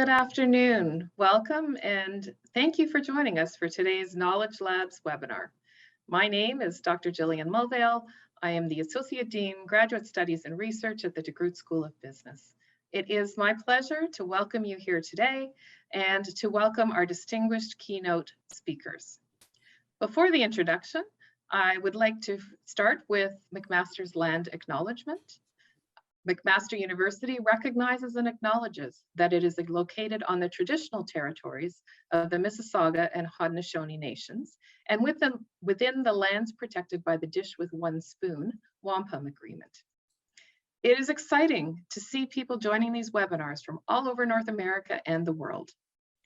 Good afternoon. Welcome and thank you for joining us for today's Knowledge Labs webinar. My name is Dr. Gillian Mulvale. I am the Associate Dean, Graduate Studies and Research at the DeGroote School of Business. It is my pleasure to welcome you here today and to welcome our distinguished keynote speakers. Before the introduction, I would like to start with McMaster's land acknowledgement. McMaster University recognizes and acknowledges that it is located on the traditional territories of the Mississauga and Haudenosaunee nations and within the lands protected by the Dish with One Spoon Wampum Agreement. It is exciting to see people joining these webinars from all over North America and the world.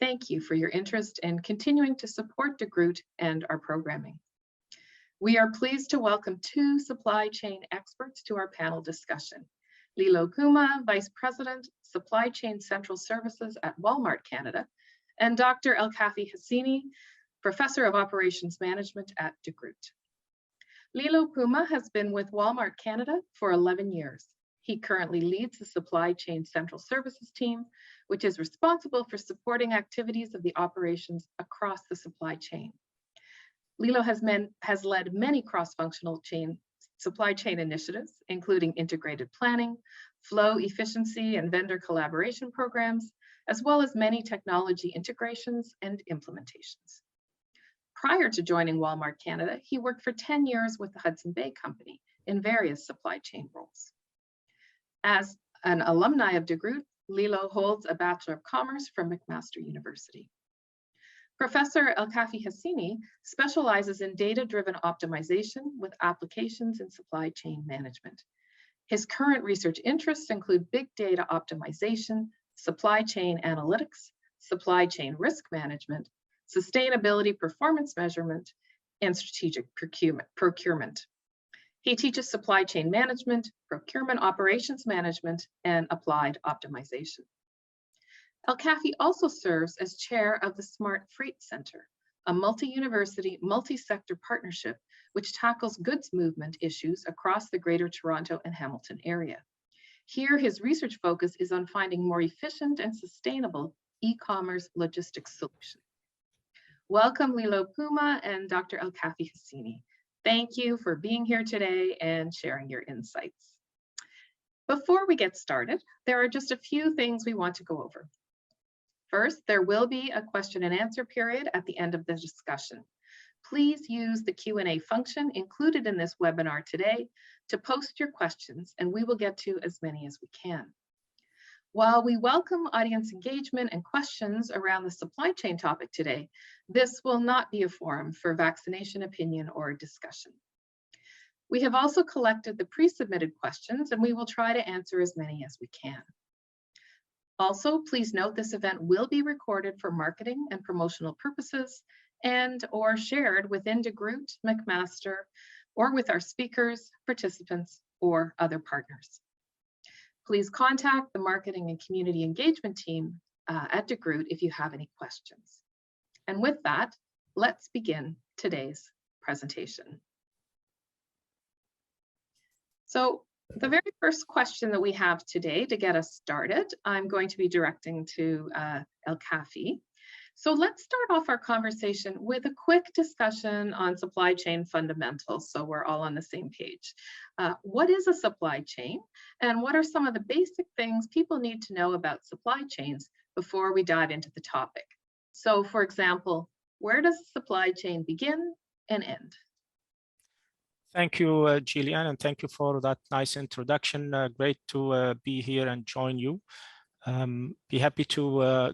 Thank you for your interest in continuing to support DeGroote and our programming. We are pleased to welcome two supply chain experts to our panel discussion. Lillo Puma, Vice President, Supply Chain Central Services at Walmart Canada, and Dr. Elkafi Hassini, Professor of Operations Management at DeGroote. Lillo Puma has been with Walmart Canada for 11 years. He currently leads the Supply Chain Central Services team, which is responsible for supporting activities of the operations across the supply chain. Lillo has led many cross-functional supply chain initiatives, including integrated planning, flow efficiency and vendor collaboration programs, as well as many technology integrations and implementations. Prior to joining Walmart Canada, he worked for 10 years with the Hudson Bay Company in various supply chain roles. As an alumni of DeGroote, Lillo holds a Bachelor of Commerce from McMaster University. Professor Elkafi Hassini specializes in data-driven optimization with applications in supply chain management. His current research interests include big data optimization, supply chain analytics, supply chain risk management, sustainability performance measurement, and strategic procurement. He teaches supply chain management, procurement operations management, and applied optimization. Elkafi also serves as chair of the Smart Freight Center, a multi-university, multi-sector partnership which tackles goods movement issues across the Greater Toronto and Hamilton area. Here, his research focus is on finding more efficient and sustainable e-commerce logistics solutions. Welcome, Lillo Puma and Dr. Elkafi Hassini. Thank you for being here today and sharing your insights. Before we get started, there are just a few things we want to go over. First, there will be a question and answer period at the end of the discussion. Please use the Q&A function included in this webinar today to post your questions, and we will get to as many as we can. While we welcome audience engagement and questions around the supply chain topic today, this will not be a forum for vaccination opinion or discussion. We have also collected the pre-submitted questions, and we will try to answer as many as we can. Also, please note this event will be recorded for marketing and promotional purposes and/or shared within DeGroote, McMaster, or with our speakers, participants, or other partners. Please contact the marketing and community engagement team at DeGroote if you have any questions. And with that, let's begin today's presentation. So, the very first question that we have today to get us started, I'm going to be directing to Elkafi. So let's start off our conversation with a quick discussion on supply chain fundamentals, so we're all on the same page. What is a supply chain, and what are some of the basic things people need to know about supply chains before we dive into the topic? So for example, where does the supply chain begin and end? Thank you, Gillian, and thank you for that nice introduction. Great to be here and join you. Be happy to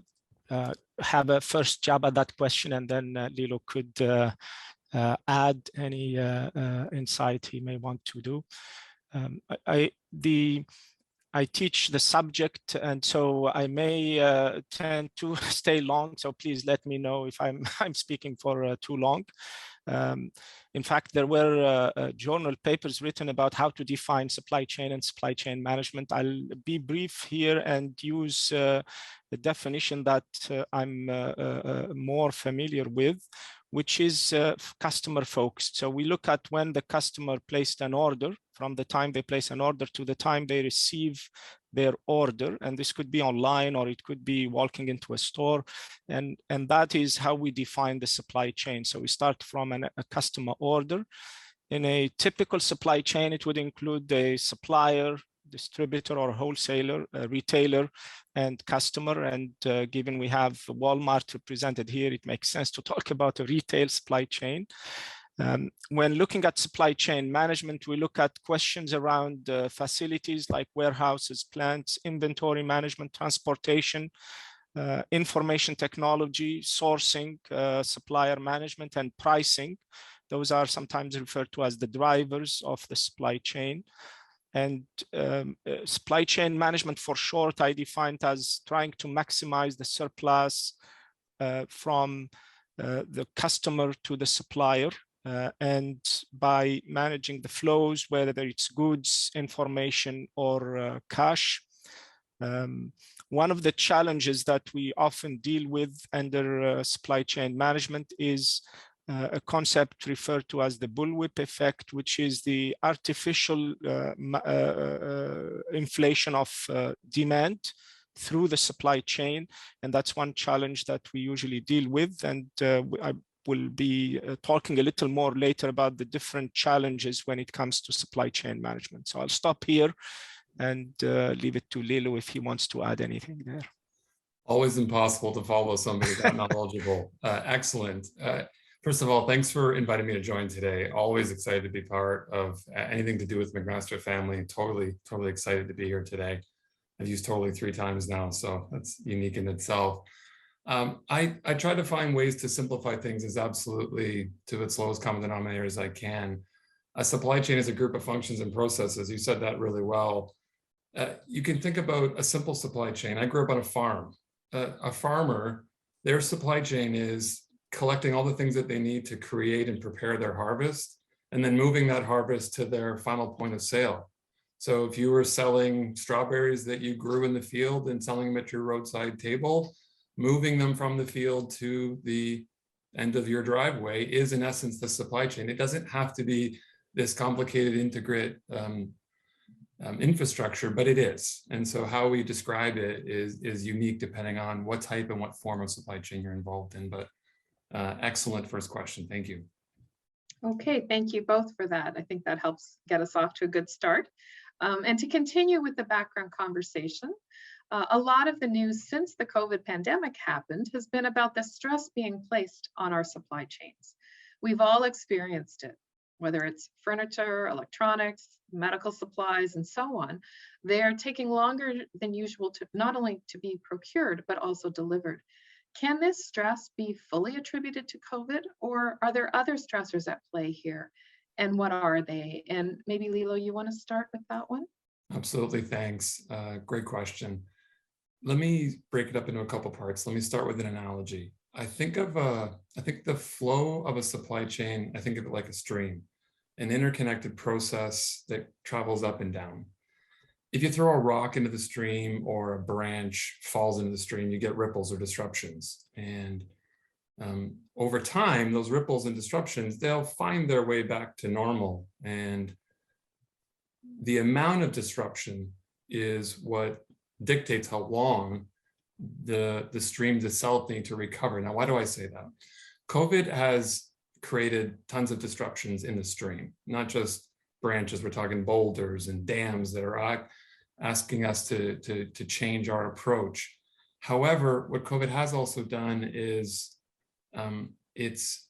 have a first jab at that question, and then Lillo could add any insight he may want to do. I teach the subject, and so I may tend to stay long. So please let me know if I'm speaking for too long. In fact, there were journal papers written about how to define supply chain and supply chain management. I'll be brief here and use the definition that I'm more familiar with, which is customer focused. So we look at when the customer placed an order, from the time they place an order to the time they receive their order. And this could be online, or it could be walking into a store. And that is how we define the supply chain. So we start from a customer order. In a typical supply chain, it would include a supplier, distributor or wholesaler, retailer, and customer. And given we have Walmart represented here, it makes sense to talk about a retail supply chain. When looking at supply chain management, we look at questions around facilities like warehouses, plants, inventory management, transportation, information technology, sourcing, supplier management, and pricing. Those are sometimes referred to as the drivers of the supply chain. And supply chain management, for short, I defined as trying to maximize the surplus from the customer to the supplier, and by managing the flows, whether it's goods, information, or cash. One of the challenges that we often deal with under supply chain management is a concept referred to as the bullwhip effect, which is the artificial inflation of demand through the supply chain. And that's one challenge that we usually deal with. And I will be talking a little more later about the different challenges when it comes to supply chain management. So I'll stop here and leave it to Lillo if he wants to add anything there. Always impossible to follow somebody that knowledgeable. Excellent. First of all, thanks for inviting me to join today. Always excited to be part of anything to do with McMaster family. Totally excited to be here today. I've used totally 3 times now, so that's unique in itself. I try to find ways to simplify things as absolutely to its lowest common denominator as I can. A supply chain is a group of functions and processes. You said that really well. You can think about a simple supply chain. I grew up on a farm. A farmer, their supply chain is collecting all the things that they need to create and prepare their harvest, and then moving that harvest to their final point of sale. So if you were selling strawberries that you grew in the field and selling them at your roadside table, moving them from the field to the end of your driveway is in essence the supply chain. It doesn't have to be this complicated integrate infrastructure, but it is. And so how we describe it is unique depending on what type and what form of supply chain you're involved in. But excellent first question. Thank you. Okay, thank you both for that. I think that helps get us off to a good start. And to continue with the background conversation, a lot of the news since the COVID pandemic happened has been about the stress being placed on our supply chains. We've all experienced it, whether it's furniture, electronics, medical supplies, and so on. They're taking longer than usual to not only to be procured, but also delivered. Can this stress be fully attributed to COVID, or are there other stressors at play here? And what are they? And maybe Lillo, you want to start with that one? Absolutely, thanks. Great question. Let me break it up into a couple parts. Let me start with an analogy. I think the flow of a supply chain, I think of it like a stream, an interconnected process that travels up and down. If you throw a rock into the stream or a branch falls into the stream, you get ripples or disruptions. And over time, those ripples and disruptions, they'll find their way back to normal. And the amount of disruption is what dictates how long the streams itself need to recover. Now, why do I say that? COVID has created tons of disruptions in the stream, not just branches. We're talking boulders and dams that are asking us to change our approach. However, what COVID has also done is it's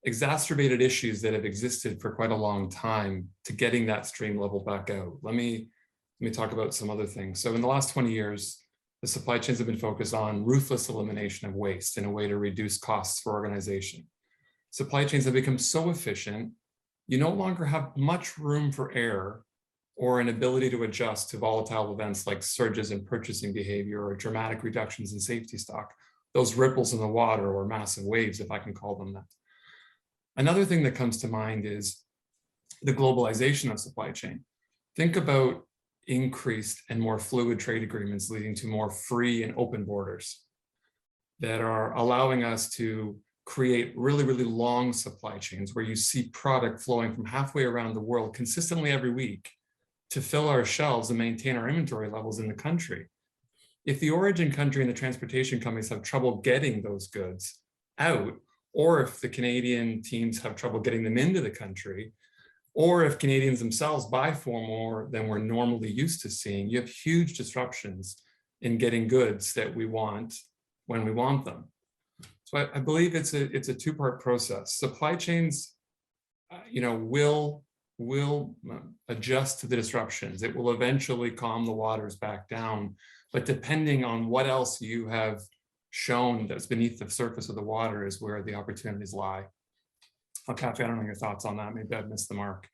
exacerbated issues that have existed for quite a long time to getting that stream level back out. Let me talk about some other things. So in the last 20 years, the supply chains have been focused on ruthless elimination of waste in a way to reduce costs for organization. Supply chains have become so efficient, you no longer have much room for error or an ability to adjust to volatile events like surges in purchasing behavior or dramatic reductions in safety stock, those ripples in the water or massive waves, if I can call them that. Another thing that comes to mind is the globalization of supply chain. Think about increased and more fluid trade agreements leading to more free and open borders that are allowing us to create really, really long supply chains where you see product flowing from halfway around the world consistently every week to fill our shelves and maintain our inventory levels in the country. If the origin country and the transportation companies have trouble getting those goods out, or if the Canadian teams have trouble getting them into the country, or if Canadians themselves buy for more than we're normally used to seeing, you have huge disruptions in getting goods that we want when we want them. So I believe it's a two-part process. Supply chains, will adjust to the disruptions. It will eventually calm the waters back down, but depending on what else you have shown that's beneath the surface of the water is where the opportunities lie. Elkafi, I don't know your thoughts on that. Maybe I've missed the mark.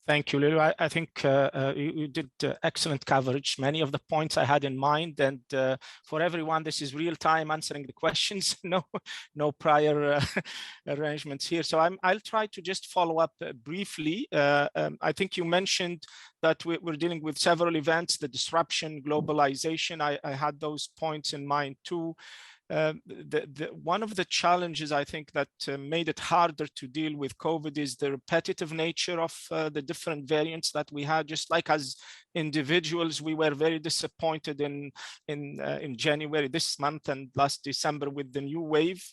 Thank you, Lillo. I think you did excellent coverage. Many of the points I had in mind, and for everyone, this is real time answering the questions. No prior arrangements here. So I'll try to just follow up briefly. I think you mentioned that we're dealing with several events, the disruption, globalization. I had those points in mind too. One of the challenges I think that made it harder to deal with COVID is the repetitive nature of the different variants that we had. Just like as individuals, we were very disappointed in January this month and last December with the new wave.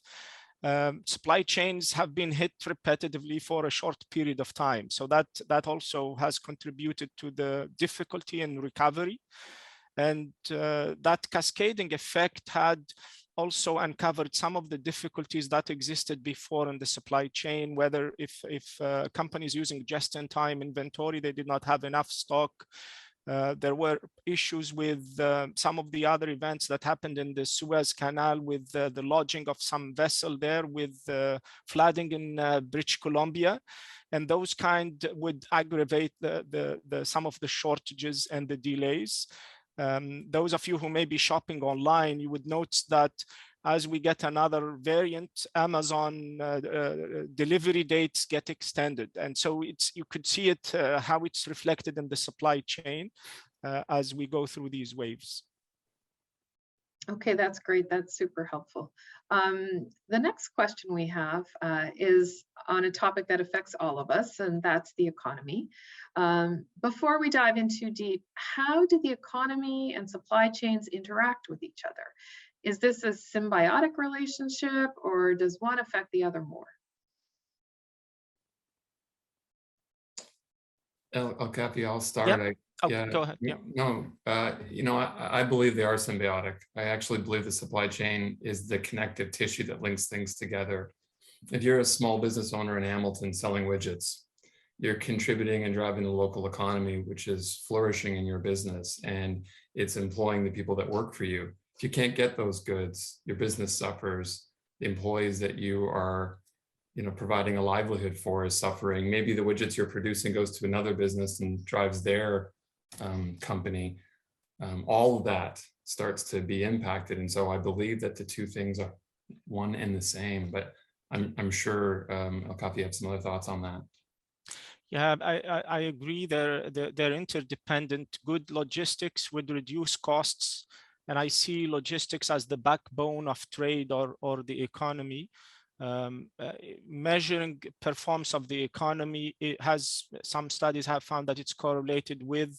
Supply chains have been hit repetitively for a short period of time. So that also has contributed to the difficulty in recovery. And that cascading effect had also uncovered some of the difficulties that existed before in the supply chain, whether if companies using just-in-time inventory, they did not have enough stock. There were issues with some of the other events that happened in the Suez Canal with the lodging of some vessel there, with flooding in British Columbia. And those kind would aggravate some of the shortages and the delays. Those of you who may be shopping online, you would notice that as we get another variant, Amazon delivery dates get extended. And so you could see it, how it's reflected in the supply chain as we go through these waves. Okay, that's great. That's super helpful. The next question we have is on a topic that affects all of us, and that's the economy. Before we dive in too deep, how do the economy and supply chains interact with each other? Is this a symbiotic relationship, or does one affect the other more? Elkafi, I'll start. Yep. Go ahead. Yeah. No, I believe they are symbiotic. I actually believe the supply chain is the connective tissue that links things together. If you're a small business owner in Hamilton selling widgets, you're contributing and driving the local economy, which is flourishing in your business, and it's employing the people that work for you. If you can't get those goods, your business suffers. The employees that you are providing a livelihood for is suffering. Maybe the widgets you're producing goes to another business and drives their company. All of that starts to be impacted. And so I believe that the two things are one and the same, but I'm sure Elkafi, you have some other thoughts on that. Yeah, I agree. They're interdependent. Good logistics would reduce costs. And I see logistics as the backbone of trade or the economy. Measuring performance of the economy, some studies have found that it's correlated with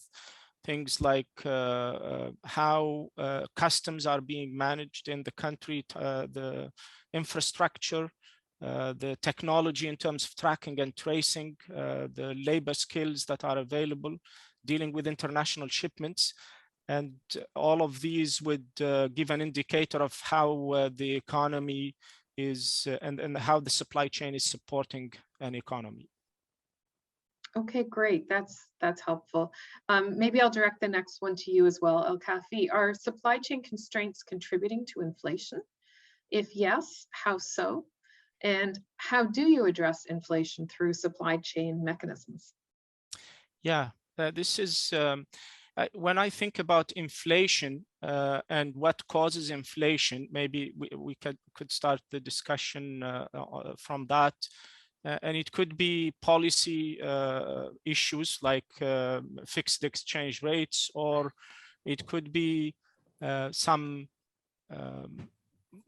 things like how customs are being managed in the country, the infrastructure, the technology in terms of tracking and tracing, the labor skills that are available, dealing with international shipments. And all of these would give an indicator of how the economy is and how the supply chain is supporting an economy. Okay, great. That's helpful. Maybe I'll direct the next one to you as well, Elkafi. Are supply chain constraints contributing to inflation? If yes, how so? And how do you address inflation through supply chain mechanisms? Yeah, this is when I think about inflation and what causes inflation, maybe we could start the discussion from that. And it could be policy issues like fixed exchange rates, or it could be some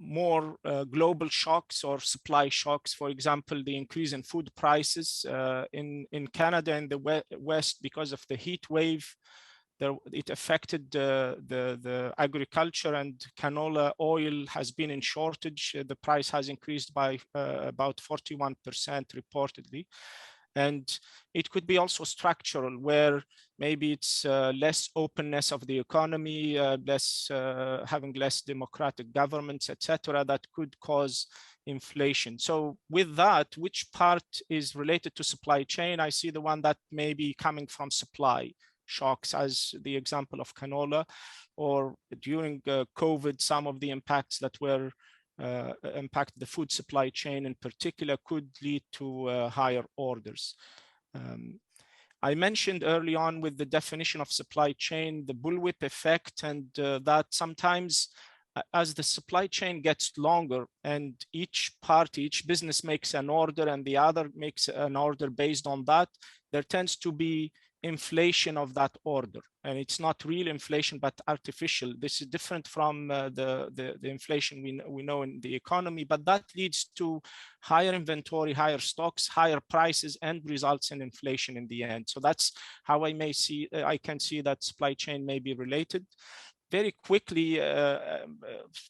more global shocks or supply shocks. For example, the increase in food prices in Canada and the West because of the heat wave. It affected the agriculture, and canola oil has been in shortage. The price has increased by about 41% reportedly. And it could be also structural, where maybe it's less openness of the economy, having less democratic governments, etc., that could cause inflation. So with that, which part is related to supply chain? I see the one that may be coming from supply shocks, as the example of canola, or during COVID, some of the impacts that were impact the food supply chain in particular could lead to higher orders. I mentioned early on with the definition of supply chain, the bullwhip effect, and that sometimes as the supply chain gets longer and each business makes an order and the other makes an order based on that, there tends to be inflation of that order, and it's not real inflation but artificial. This is different from the inflation we know in the economy, but that leads to higher inventory, higher stocks, higher prices, and results in inflation in the end. So that's how I can see that supply chain may be related. Very quickly,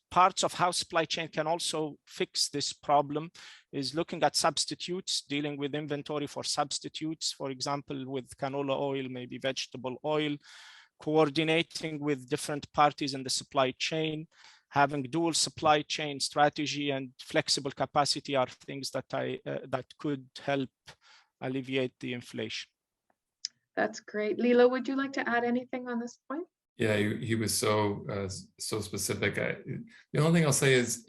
parts of how supply chain can also fix this problem is looking at substitutes, dealing with inventory for substitutes, for example, with canola oil, maybe vegetable oil, coordinating with different parties in the supply chain, having dual supply chain strategy and flexible capacity are things that that could help alleviate the inflation. That's great. Lillo, would you like to add anything on this point? Yeah, he was so specific. The only thing I'll say is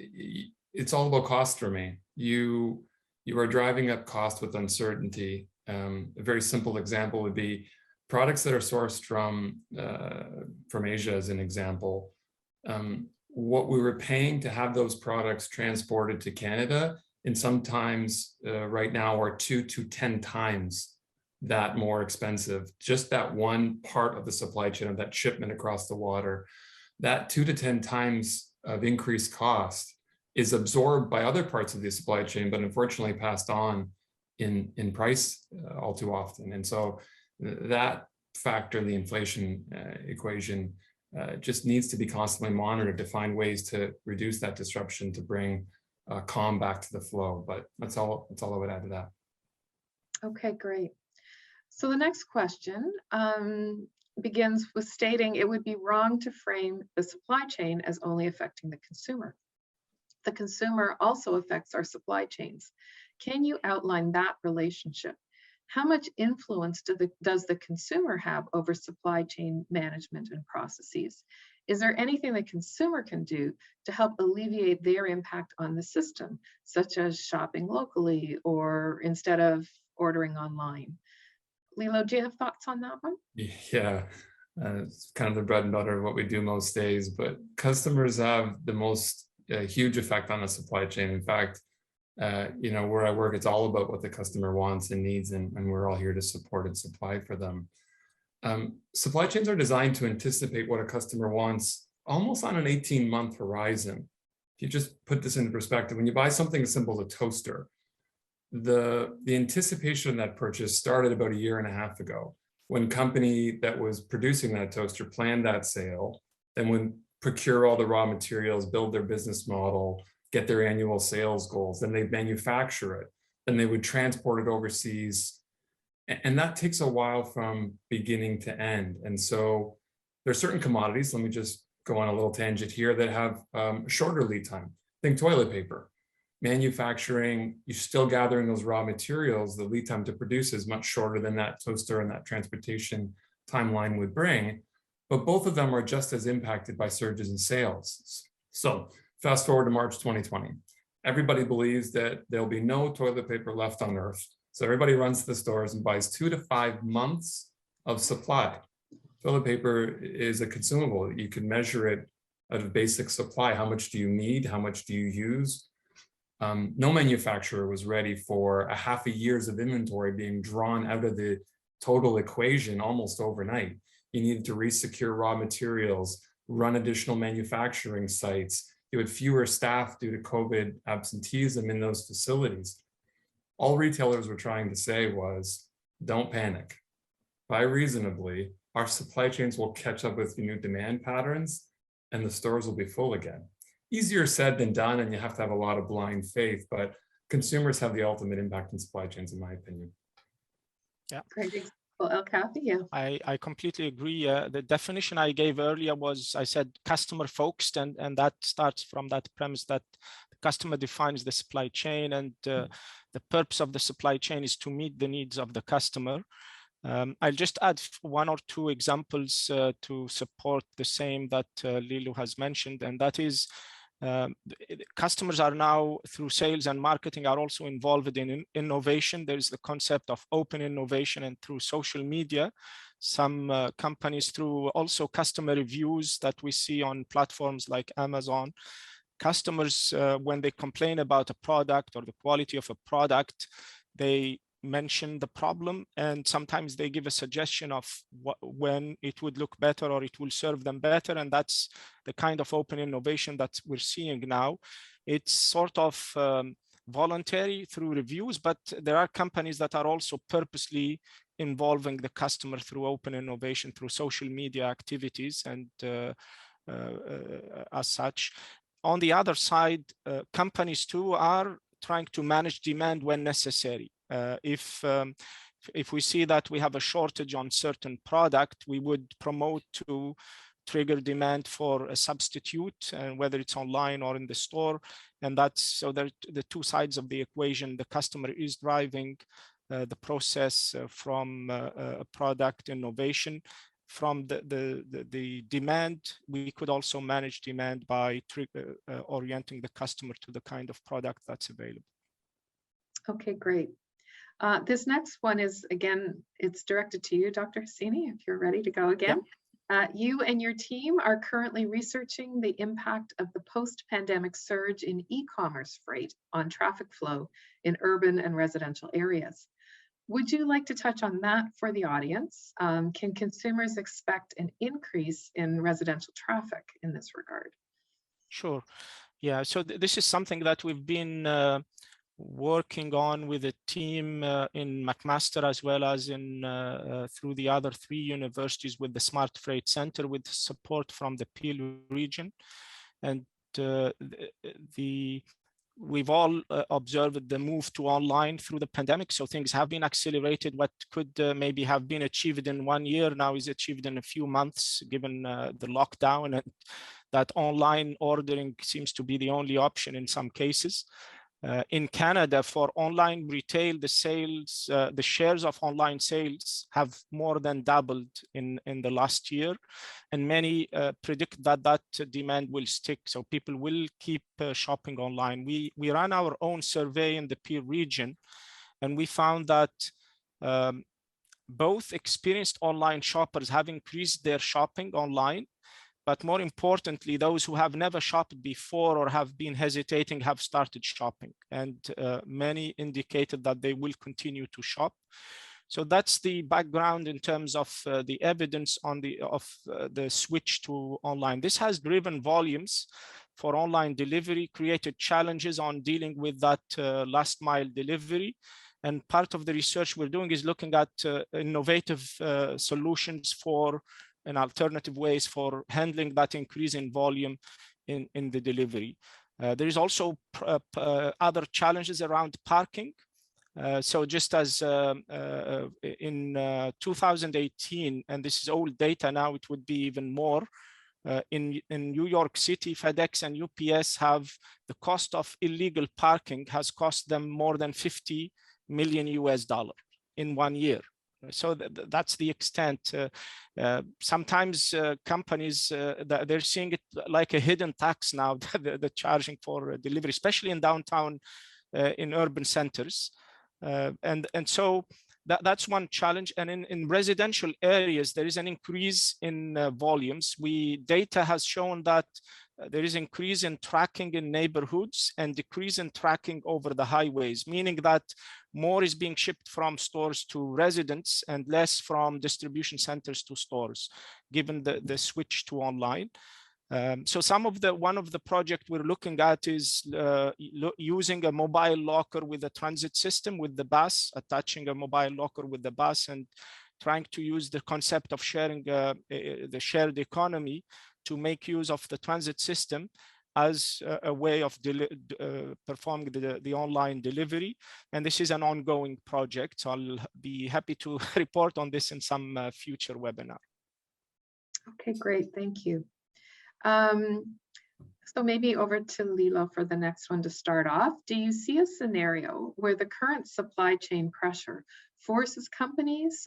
it's all about cost for me. You are driving up cost with uncertainty. A very simple example would be products that are sourced from Asia, as an example. What we were paying to have those products transported to Canada, and sometimes right now are 2 to 10 times that more expensive. Just that one part of the supply chain of that shipment across the water, that 2 to 10 times of increased cost is absorbed by other parts of the supply chain, but unfortunately passed on in price all too often. And so that factor, the inflation equation, just needs to be constantly monitored to find ways to reduce that disruption, to bring calm back to the flow. But that's all I would add to that. Okay, great. So the next question begins with stating it would be wrong to frame the supply chain as only affecting the consumer. The consumer also affects our supply chains. Can you outline that relationship? How much influence does the consumer have over supply chain management and processes? Is there anything the consumer can do to help alleviate their impact on the system, such as shopping locally or instead of ordering online? Lillo, do you have thoughts on that one? Yeah, it's kind of the bread and butter of what we do most days, but customers have the most huge effect on the supply chain. In fact, where I work, it's all about what the customer wants and needs, and we're all here to support and supply for them. Supply chains are designed to anticipate what a customer wants almost on an 18-month horizon. If you just put this into perspective, when you buy something as simple as a toaster, the anticipation of that purchase started about 1.5 years ago, when company that was producing that toaster planned that sale, then would procure all the raw materials, build their business model, get their annual sales goals, then they manufacture it, then they would transport it overseas. And that takes a while from beginning to end. And so there's certain commodities, let me just go on a little tangent here, that have shorter lead time. Think toilet paper. Manufacturing, you're still gathering those raw materials, the lead time to produce is much shorter than that toaster and that transportation timeline would bring, but both of them are just as impacted by surges in sales. So fast forward to March 2020. Everybody believes that there'll be no toilet paper left on Earth. So everybody runs to the stores and buys 2 to 5 months of supply. Toilet paper is a consumable. You can measure it at a basic supply. How much do you need? How much do you use? No manufacturer was ready for 1/2 years of inventory being drawn out of the total equation almost overnight. You needed to resecure raw materials, run additional manufacturing sites, You had fewer staff due to COVID absenteeism in those facilities. All retailers were trying to say was, don't panic. Buy reasonably, our supply chains will catch up with new demand patterns and the stores will be full again. Easier said than done, and you have to have a lot of blind faith, but consumers have the ultimate impact on supply chains, in my opinion. Yeah. Great example, Elkafi. Yeah. I completely agree. The definition I gave earlier was, I said customer focused, and that starts from that premise that the customer defines the supply chain, and the purpose of the supply chain is to meet the needs of the customer. I'll just add one or two examples to support the same that Lillo has mentioned, and that is customers are now, through sales and marketing, are also involved in innovation. There's the concept of open innovation, and through social media, some companies, through also customer reviews that we see on platforms like Amazon, customers, when they complain about a product or the quality of a product, they mention the problem, and sometimes they give a suggestion of when it would look better or it will serve them better. And that's the kind of open innovation that we're seeing now. It's sort of voluntary through reviews, but there are companies that are also purposely involving the customer through open innovation, through social media activities, and as such. On the other side, companies too are trying to manage demand when necessary. If we see that we have a shortage on certain product, we would promote to trigger demand for a substitute, and whether it's online or in the store. And that's so that the two sides of the equation, the customer is driving the process from a product innovation. From the demand, we could also manage demand by orienting the customer to the kind of product that's available. Okay, great. This next one is, again, it's directed to you, Dr. Hassini, if you're ready to go again. Yeah. You and your team are currently researching the impact of the post-pandemic surge in e-commerce freight on traffic flow in urban and residential areas. Would you like to touch on that for the audience? Can consumers expect an increase in residential traffic in this regard? Sure. Yeah, so this is something that we've been working on with a team in McMaster, as well as in through the other 3 universities with the Smart Freight Center, with support from the Peel region. And we've all observed the move to online through the pandemic. So things have been accelerated. What could maybe have been achieved in 1 year now is achieved in a few months, given the lockdown, and that online ordering seems to be the only option in some cases. In Canada, for online retail, the sales, the shares of online sales have more than doubled in the last year, and many predict that that demand will stick. So people will keep shopping online. We ran our own survey in the Peel region, and we found that both experienced online shoppers have increased their shopping online, but more importantly, those who have never shopped before or have been hesitating have started shopping, and many indicated that they will continue to shop. So that's the background in terms of the evidence on the switch to online. This has driven volumes for online delivery, created challenges on dealing with that last mile delivery. And part of the research we're doing is looking at innovative solutions for and alternative ways for handling that increase in volume in the delivery. There is also other challenges around parking. So just as in 2018, and this is old data now, it would be even more, in New York City, FedEx and UPS have the cost of illegal parking has cost them more than $50 million in 1 year. So that's the extent. Sometimes companies, they're seeing it like a hidden tax now, the charging for delivery, especially in downtown, in urban centers. And so that's one challenge. And in residential areas, there is an increase in volumes. Data has shown that there is increase in tracking in neighborhoods and decrease in tracking over the highways, meaning that more is being shipped from stores to residents and less from distribution centers to stores, given the switch to online. So one of the project we're looking at is using a mobile locker with a transit system with the bus, attaching a mobile locker with the bus, and trying to use the concept of sharing the shared economy to make use of the transit system as a way of performing the online delivery. And this is an ongoing project, so I'll be happy to report on this in some future webinar. Okay, great, thank you. So maybe over to Lillo for the next one to start off. Do you see a scenario where the current supply chain pressure forces companies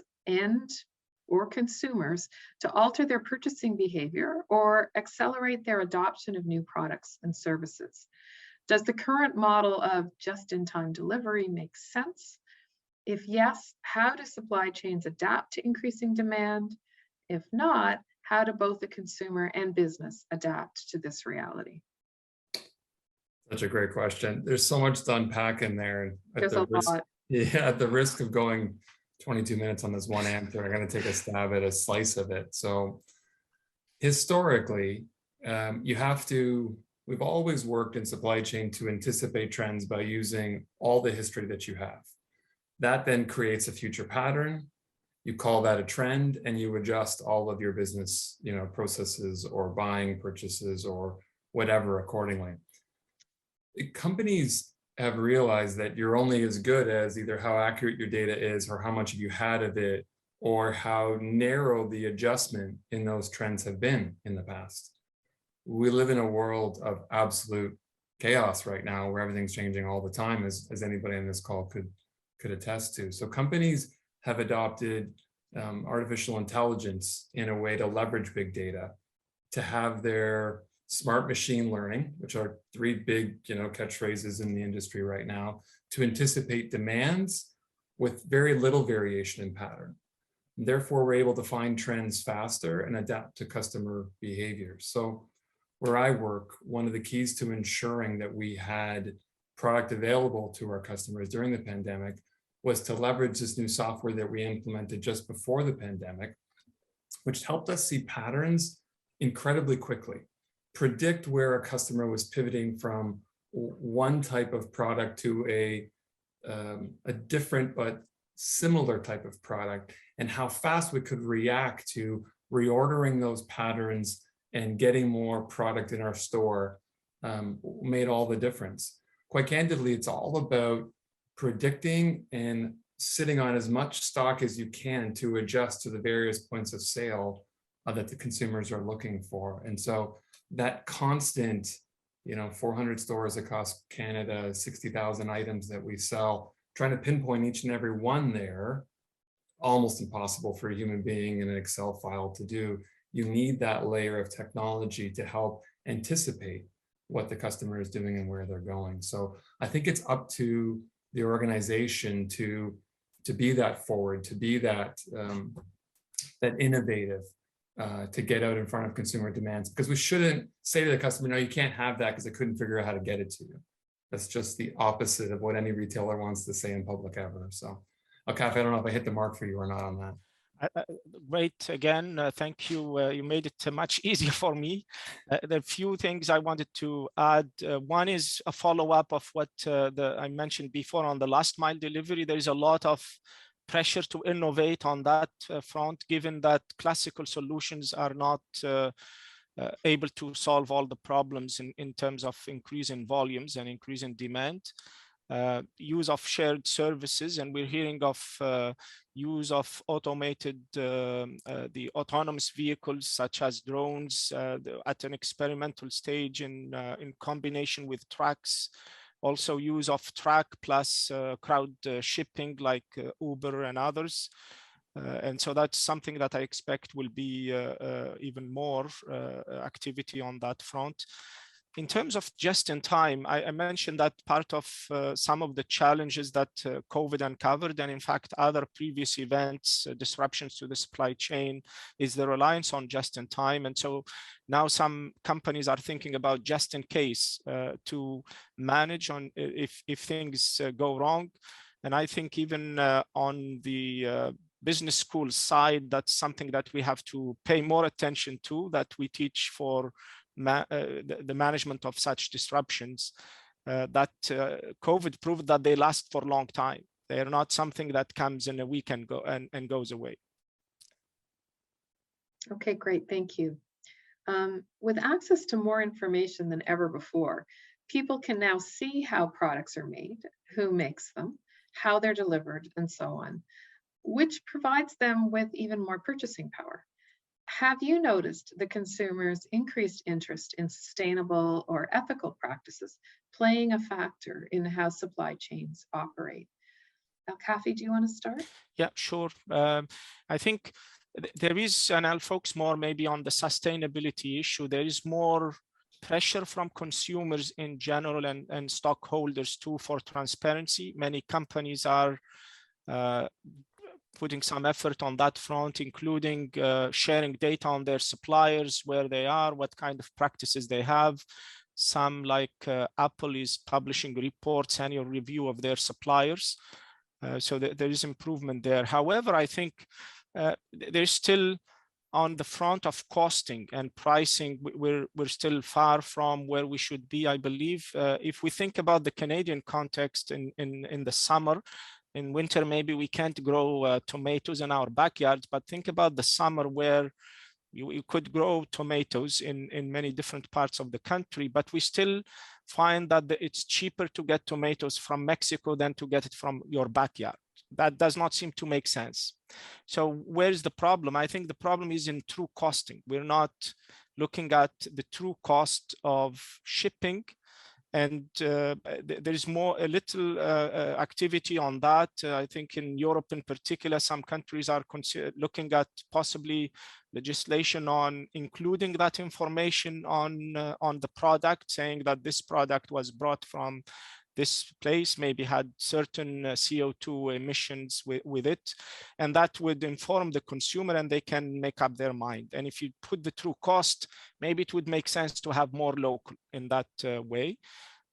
or consumers to alter their purchasing behavior or accelerate their adoption of new products and services? Does the current model of just-in-time delivery make sense? If yes, how do supply chains adapt to increasing demand? If not, how do both the consumer and business adapt to this reality? Such a great question. There's so much to unpack in there. There's a lot. Yeah, at the risk of going 22 minutes on this one answer, I'm going to take a stab at a slice of it. So historically, we've always worked in supply chain to anticipate trends by using all the history that you have. That then creates a future pattern. You call that a trend, and you adjust all of your business, processes or buying purchases or whatever accordingly. Companies have realized that you're only as good as either how accurate your data is or how much you had of it, or how narrow the adjustment in those trends have been in the past. We live in a world of absolute chaos right now where everything's changing all the time, as anybody on this call could attest to. So companies have adopted artificial intelligence in a way to leverage big data, to have their smart machine learning, which are three big catchphrases in the industry right now, to anticipate demands with very little variation in pattern. Therefore, we're able to find trends faster and adapt to customer behavior. So where I work, one of the keys to ensuring that we had product available to our customers during the pandemic was to leverage this new software that we implemented just before the pandemic, which helped us see patterns incredibly quickly, predict where a customer was pivoting from one type of product to a different but similar type of product, and how fast we could react to reordering those patterns and getting more product in our store made all the difference. Quite candidly, it's all about predicting and sitting on as much stock as you can to adjust to the various points of sale that the consumers are looking for. And so that constant, 400 stores across Canada, 60,000 items that we sell, trying to pinpoint each and every one there, almost impossible for a human being in an Excel file to do. You need that layer of technology to help anticipate what the customer is doing and where they're going. So I think it's up to the organization to be that forward, to be that innovative, to get out in front of consumer demands, because we shouldn't say to the customer, no, you can't have that because I couldn't figure out how to get it to you. That's just the opposite of what any retailer wants to say in public ever. So, Elkafi, I don't know if I hit the mark for you or not on that. Great. Again, thank you. You made it much easier for me. There are a few things I wanted to add. One is a follow-up of what I mentioned before on the last mile delivery. There is a lot of pressure to innovate on that front, given that classical solutions are not able to solve all the problems in terms of increasing volumes and increasing demand. Use of shared services, and we're hearing of use of automated, the autonomous vehicles such as drones at an experimental stage in combination with trucks. Also use of truck plus crowd shipping like Uber and others. And so that's something that I expect will be even more activity on that front. In terms of just in time, I mentioned that part of some of the challenges that COVID uncovered, and in fact, other previous events, disruptions to the supply chain, is the reliance on just in time. And so now some companies are thinking about just in case to manage on if things go wrong. And I think even on the business school side, that's something that we have to pay more attention to, that we teach for the management of such disruptions that COVID proved that they last for a long time. They are not something that comes in a week and goes away. Okay, great, thank you. With access to more information than ever before, people can now see how products are made, who makes them, how they're delivered, and so on, which provides them with even more purchasing power. Have you noticed the consumers' increased interest in sustainable or ethical practices playing a factor in how supply chains operate? Elkafi, do you want to start? Yeah, sure. I think there is, and I'll focus more maybe on the sustainability issue. There is more pressure from consumers in general and stockholders too for transparency. Many companies are putting some effort on that front, including sharing data on their suppliers, where they are, what kind of practices they have. Some, like Apple, is publishing reports, annual review of their suppliers. So there is improvement there. However, I think there's still, on the front of costing and pricing, we're still far from where we should be, I believe. If we think about the Canadian context in the summer, in winter, maybe we can't grow tomatoes in our backyards, but think about the summer where you could grow tomatoes in many different parts of the country, but we still find that it's cheaper to get tomatoes from Mexico than to get it from your backyard. That does not seem to make sense. So where's the problem? I think the problem is in true costing. We're not looking at the true cost of shipping, and there's a little activity on that. I think in Europe in particular, some countries are looking at possibly legislation on including that information on the product, saying that this product was brought from this place, maybe had certain CO2 emissions with it, and that would inform the consumer and they can make up their mind. And if you put the true cost, maybe it would make sense to have more local in that way.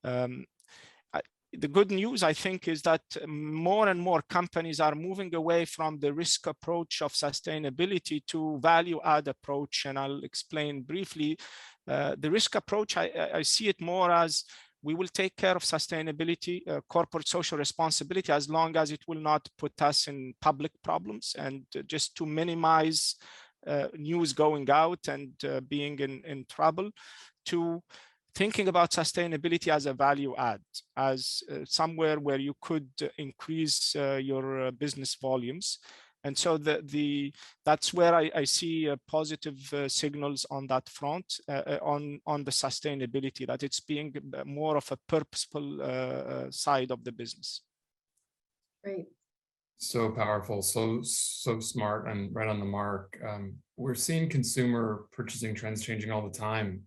The good news, I think, is that more and more companies are moving away from the risk approach of sustainability to value add approach. And I'll explain briefly. The risk approach, I see it more as we will take care of sustainability, corporate social responsibility, as long as it will not put us in public problems, and just to minimize news going out and being in trouble, to thinking about sustainability as a value add, as somewhere where you could increase your business volumes. And so that's where I see positive signals on that front, on the sustainability, that it's being more of a purposeful side of the business. Great. So powerful, so smart, and right on the mark. We're seeing consumer purchasing trends changing all the time.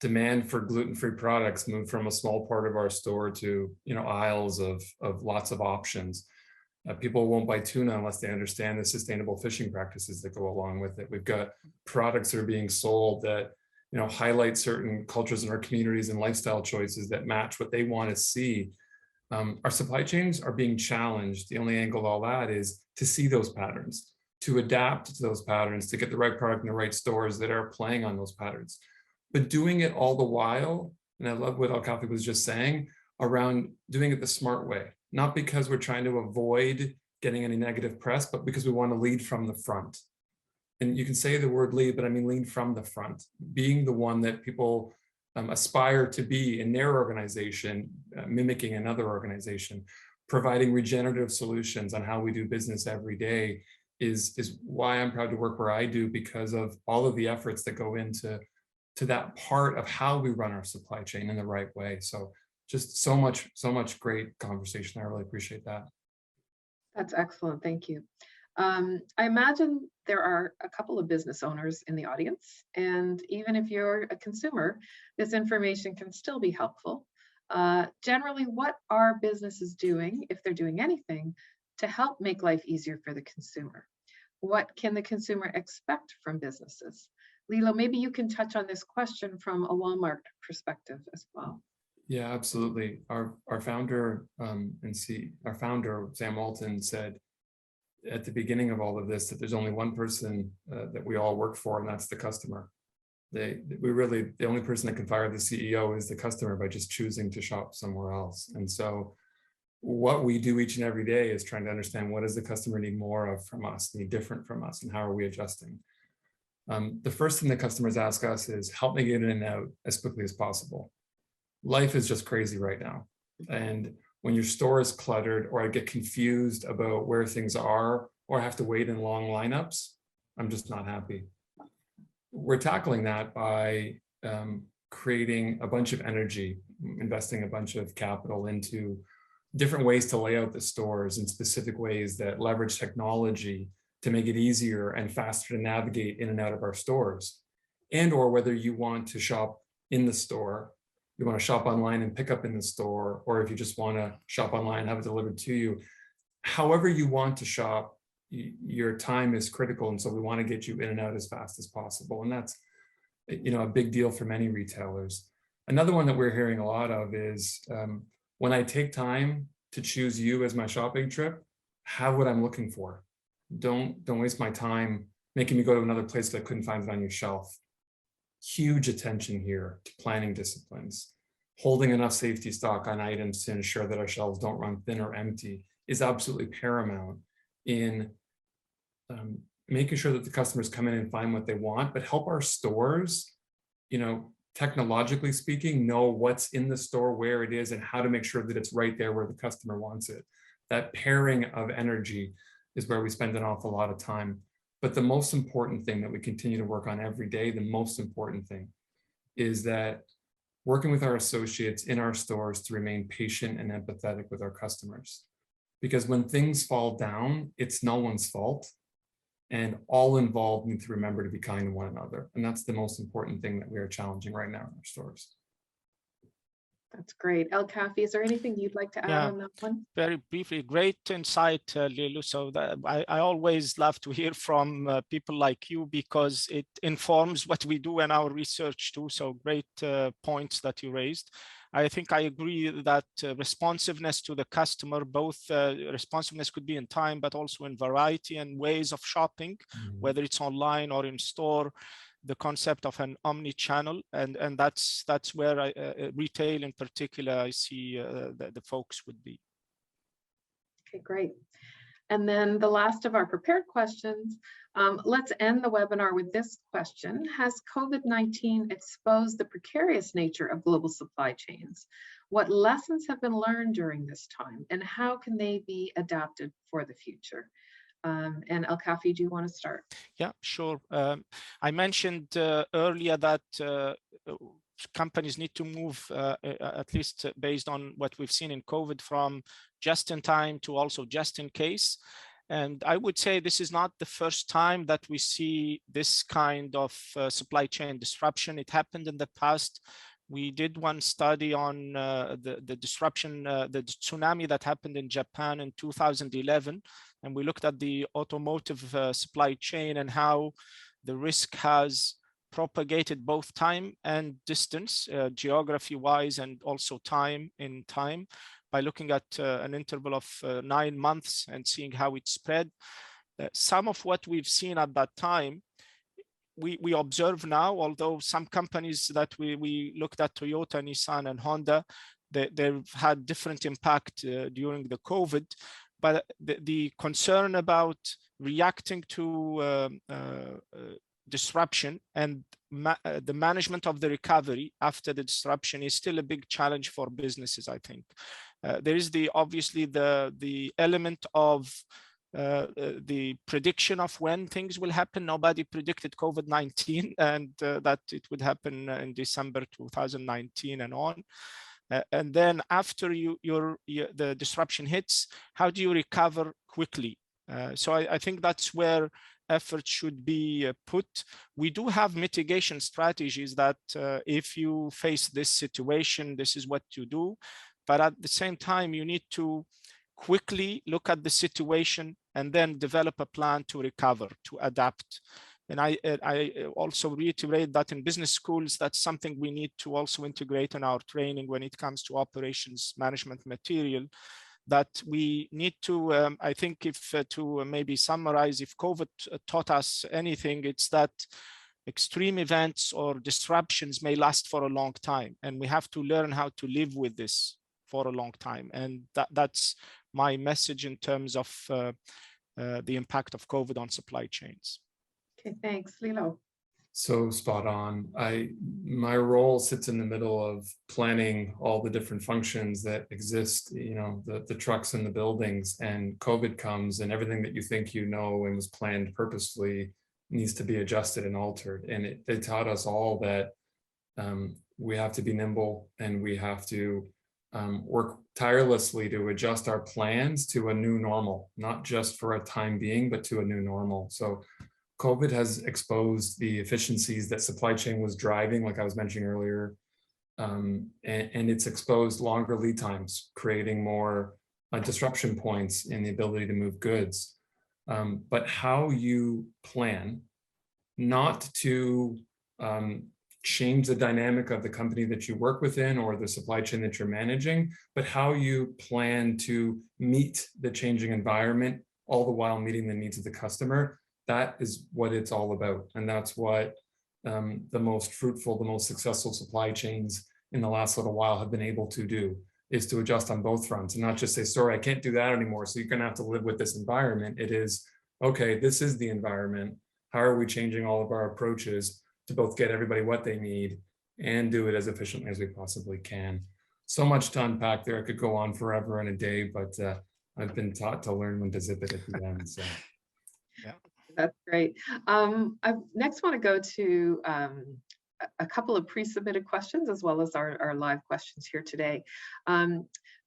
Demand for gluten-free products moved from a small part of our store to aisles of lots of options. People won't buy tuna unless they understand the sustainable fishing practices that go along with it. We've got products that are being sold that highlight certain cultures in our communities and lifestyle choices that match what they want to see. Our supply chains are being challenged. The only angle of all that is to see those patterns, to adapt to those patterns, to get the right product in the right stores that are playing on those patterns. But doing it all the while, and I love what Elkafi was just saying, around doing it the smart way, not because we're trying to avoid getting any negative press, but because we want to lead from the front. And you can say the word lead, but I mean lead from the front, being the one that people aspire to be in their organization, mimicking another organization, providing regenerative solutions on how we do business every day is why I'm proud to work where I do, because of all of the efforts that go into that part of how we run our supply chain in the right way. So just so much great conversation. I really appreciate that. That's excellent. Thank you. I imagine there are a couple of business owners in the audience, and even if you're a consumer, this information can still be helpful. Generally, what are businesses doing, if they're doing anything, to help make life easier for the consumer? What can the consumer expect from businesses? Lillo, maybe you can touch on this question from a Walmart perspective as well. Yeah, absolutely. Our founder our founder Sam Walton said at the beginning of all of this that there's only one person that we all work for, and that's the customer. the only person that can fire the CEO is the customer by just choosing to shop somewhere else. And so what we do each and every day is trying to understand, what does the customer need more of from us, need different from us, and how are we adjusting? The first thing that customers ask us is, help me get in and out as quickly as possible. Life is just crazy right now. And when your store is cluttered, or I get confused about where things are, or I have to wait in long lineups, I'm just not happy. We're tackling that by creating a bunch of energy, investing a bunch of capital into different ways to lay out the stores in specific ways that leverage technology to make it easier and faster to navigate in and out of our stores. And or whether you want to shop in the store, you want to shop online and pick up in the store, or if you just want to shop online and have it delivered to you, however you want to shop, your time is critical. And so we want to get you in and out as fast as possible. And that's, a big deal for many retailers. Another one that we're hearing a lot of is, when I take time to choose you as my shopping trip, have what I'm looking for. Don't waste my time making me go to another place that I couldn't find it on your shelf. Huge attention here to planning disciplines. Holding enough safety stock on items to ensure that our shelves don't run thin or empty is absolutely paramount in making sure that the customers come in and find what they want, but help our stores, technologically speaking, know what's in the store, where it is, and how to make sure that it's right there where the customer wants it. That pairing of energy is where we spend an awful lot of time. But the most important thing that we continue to work on every day, the most important thing, is that working with our associates in our stores to remain patient and empathetic with our customers. Because when things fall down, it's no one's fault. And all involved need to remember to be kind to one another. And that's the most important thing that we are challenging right now in our stores. That's great. Elkafi, is there anything you'd like to add on that one? Very briefly, great insight, Lillo. So I always love to hear from people like you, because it informs what we do in our research too. So great points that you raised. I think I agree that responsiveness to the customer, both responsiveness could be in time, but also in variety and ways of shopping, whether it's online or in store. The concept of an omni-channel, and that's where retail in particular, I see the focus would be. Okay, great. And then the last of our prepared questions, let's end the webinar with this question. Has COVID-19 exposed the precarious nature of global supply chains? What lessons have been learned during this time, and how can they be adapted for the future? And Elkafi, do you want to start? Yeah, sure. I mentioned earlier that companies need to move, at least based on what we've seen in COVID, from just in time to also just in case. And I would say this is not the first time that we see this kind of supply chain disruption. It happened in the past. We did one study on the disruption, the tsunami that happened in Japan in 2011. And we looked at the automotive supply chain and how the risk has propagated both time and distance, geography-wise, and also time in time, by looking at an interval of 9 months and seeing how it spread. Some of what we've seen at that time, we observe now, although some companies that we looked at, Toyota, Nissan, and Honda, they've had different impact during the COVID. But the concern about reacting to disruption and the management of the recovery after the disruption is still a big challenge for businesses, I think. There is obviously the element of the prediction of when things will happen. Nobody predicted COVID-19 and that it would happen in December 2019 and on. And then after the disruption hits, how do you recover quickly? So I think that's where effort should be put. We do have mitigation strategies that if you face this situation, this is what you do. But at the same time, you need to quickly look at the situation and then develop a plan to recover, to adapt. And I also reiterate that in business schools, that's something we need to also integrate in our training when it comes to operations management material, that we need to, I think if to maybe summarize, if COVID taught us anything, it's that extreme events or disruptions may last for a long time, and we have to learn how to live with this for a long time. And that's my message in terms of the impact of COVID on supply chains. Okay, thanks. Lillo. So spot on. My role sits in the middle of planning all the different functions that exist, the trucks and the buildings, and COVID comes and everything that you think you know and was planned purposefully needs to be adjusted and altered. And they taught us all that we have to be nimble, and we have to work tirelessly to adjust our plans to a new normal, not just for a time being, but to a new normal. So COVID has exposed the efficiencies that supply chain was driving, like I was mentioning earlier, and it's exposed longer lead times, creating more disruption points in the ability to move goods. But how you plan not to change the dynamic of the company that you work within or the supply chain that you're managing, but how you plan to meet the changing environment, all the while meeting the needs of the customer. That is what it's all about. And that's what the most fruitful, the most successful supply chains in the last little while have been able to do, is to adjust on both fronts and not just say, sorry, I can't do that anymore, so you're gonna have to live with this environment. It is, okay, this is the environment. How are we changing all of our approaches to both get everybody what they need and do it as efficiently as we possibly can? So much to unpack there. I could go on forever and a day, but I've been taught to learn when to zip it at the end, so. Yeah. That's great. I next want to go to a couple of pre-submitted questions as well as our live questions here today.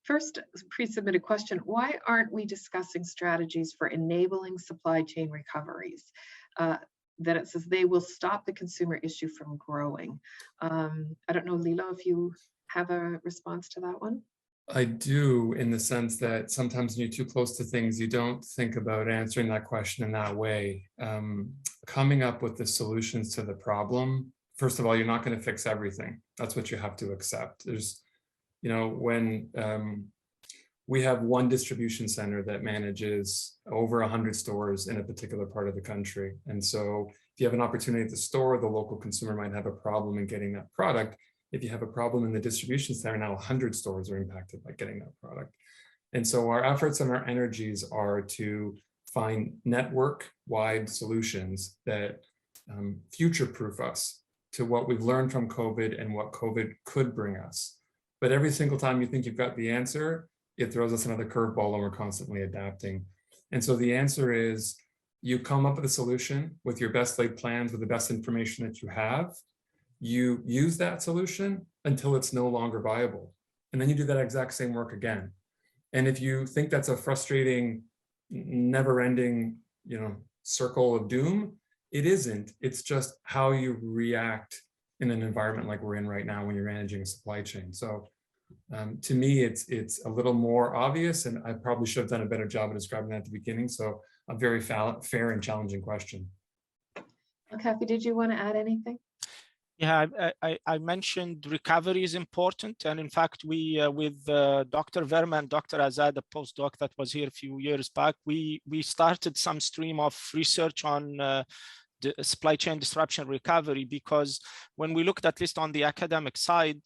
First pre-submitted question, why aren't we discussing strategies for enabling supply chain recoveries? That it says they will stop the consumer issue from growing. I don't know, Lillo, if you have a response to that one? I do, in the sense that sometimes when you're too close to things, you don't think about answering that question in that way. Coming up with the solutions to the problem, first of all, you're not going to fix everything. That's what you have to accept. There's, when we have one distribution center that manages over 100 stores in a particular part of the country. And so if you have an opportunity at the store, the local consumer might have a problem in getting that product. If you have a problem in the distribution center, now 100 stores are impacted by getting that product. And so our efforts and our energies are to find network-wide solutions that future-proof us to what we've learned from COVID and what COVID could bring us. But every single time you think you've got the answer, it throws us another curveball, and we're constantly adapting. And so the answer is, you come up with a solution with your best laid plans, with the best information that you have. You use that solution until it's no longer viable. And then you do that exact same work again. And if you think that's a frustrating, never-ending, circle of doom, it isn't. It's just how you react in an environment like we're in right now when you're managing a supply chain. So to me, it's a little more obvious, and I probably should have done a better job of describing that at the beginning. So a very fair and challenging question. Elkafi, did you want to add anything? Yeah, I mentioned recovery is important. And in fact, we, with Dr. Verma and Dr. Azad, a postdoc that was here a few years back, we started some stream of research on the supply chain disruption recovery, because when we looked at least on the academic side,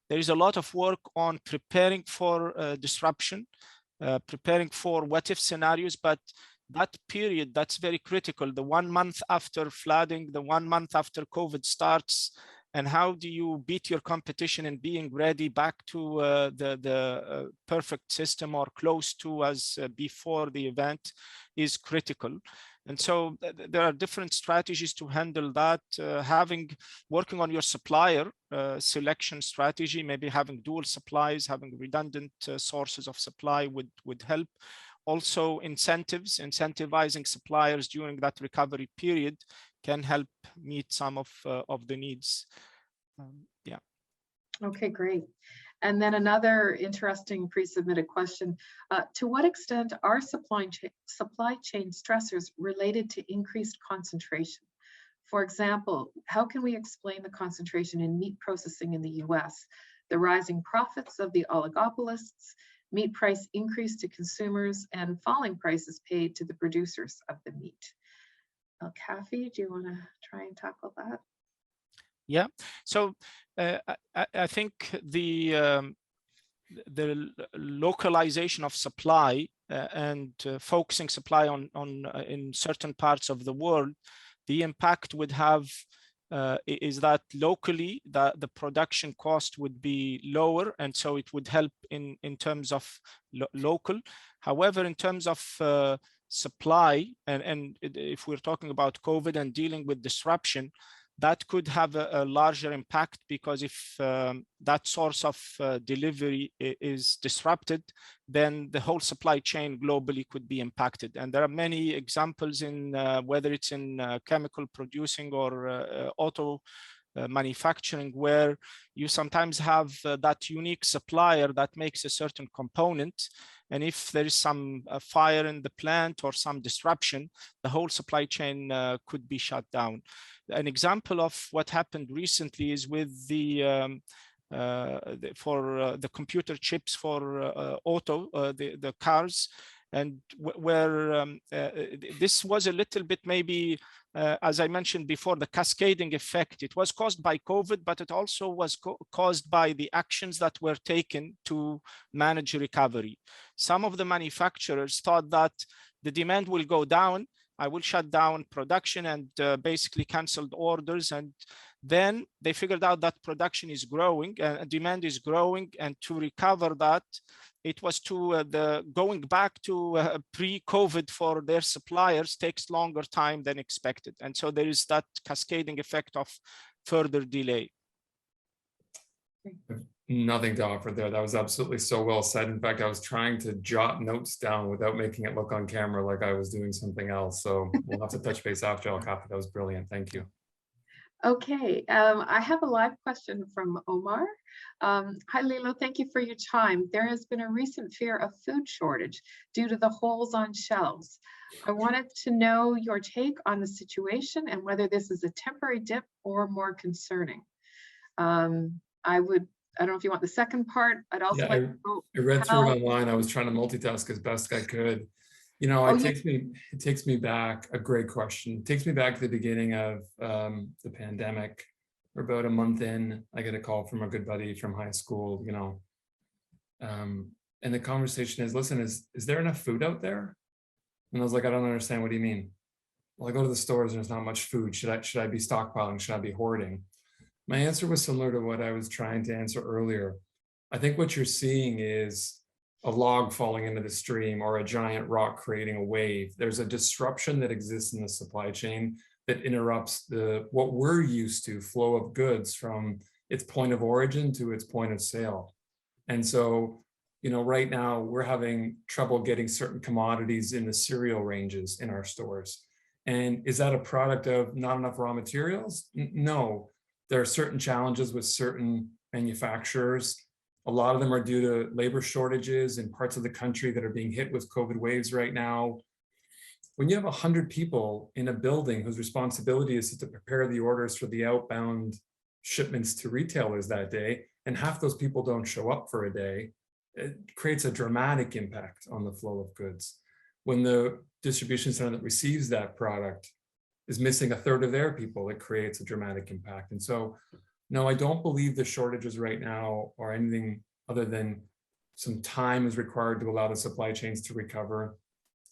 there is a lot of work on preparing for disruption, preparing for what-if scenarios, but that period, that's very critical. The 1 month after flooding, the 1 month after COVID starts, and how do you beat your competition in being ready back to the perfect system or close to as before the event is critical. And so there are different strategies to handle that. Working on your supplier selection strategy, maybe having dual supplies, having redundant sources of supply would help. Also, incentivizing suppliers during that recovery period can help meet some of the needs. Yeah. Okay, great. And then another interesting pre-submitted question, to what extent are supply chain stressors related to increased concentration? For example, how can we explain the concentration in meat processing in the US, the rising profits of the oligopolists, meat price increase to consumers, and falling prices paid to the producers of the meat? Elkafi, do you want to try and tackle that? Yeah, so I think the localization of supply and focusing supply on in certain parts of the world, the impact would have is that locally the production cost would be lower, and so it would help in terms of local. However, in terms of supply, and if we're talking about COVID and dealing with disruption, that could have a larger impact, because if that source of delivery is disrupted, then the whole supply chain globally could be impacted. And there are many examples in whether it's in chemical producing or auto manufacturing, where you sometimes have that unique supplier that makes a certain component, and if there is some fire in the plant or some disruption, the whole supply chain could be shut down. An example of what happened recently is with the computer chips for the cars, and where this was a little bit maybe, as I mentioned before, the cascading effect. It was caused by COVID, but it also was caused by the actions that were taken to manage recovery. Some of the manufacturers thought that the demand will go down, I will shut down production, and basically canceled orders. And then they figured out that production is growing and demand is growing, and to recover that, it was to going back to pre-COVID for their suppliers takes longer time than expected. And so there is that cascading effect of further delay. Nothing to offer there. That was absolutely so well said. In fact, I was trying to jot notes down without making it look on camera like I was doing something else. So we'll have to touch base after, Elkafi. That was brilliant. Thank you. Okay, I have a live question from Omar. Hi, Lillo, thank you for your time. There has been a recent fear of food shortage due to the holes on shelves. I wanted to know your take on the situation and whether this is a temporary dip or more concerning. I don't know if you want the second part. I'd also like to know. I read through it online. I was trying to multitask as best I could. You know, it takes me back, a great question. It takes me back to the beginning of the pandemic. We're about a month in, I get a call from a good buddy from high school, you know. And the conversation is, listen, is there enough food out there? And I was like, I don't understand. What do you mean? Well, I go to the stores and there's not much food. Should I be stockpiling? Should I be hoarding? My answer was similar to what I was trying to answer earlier. I think what you're seeing is a log falling into the stream or a giant rock creating a wave. There's a disruption that exists in the supply chain that interrupts what we're used to flow of goods from its point of origin to its point of sale. And so, you know, right now we're having trouble getting certain commodities in the cereal ranges in our stores. And is that a product of not enough raw materials? No. There are certain challenges with certain manufacturers. A lot of them are due to labor shortages in parts of the country that are being hit with COVID waves right now. When you have 100 people in a building whose responsibility is to prepare the orders for the outbound shipments to retailers that day, and half those people don't show up for a day, it creates a dramatic impact on the flow of goods. When the distribution center that receives that product is missing a third of their people, it creates a dramatic impact. And so, no, I don't believe the shortages right now are anything other than some time is required to allow the supply chains to recover.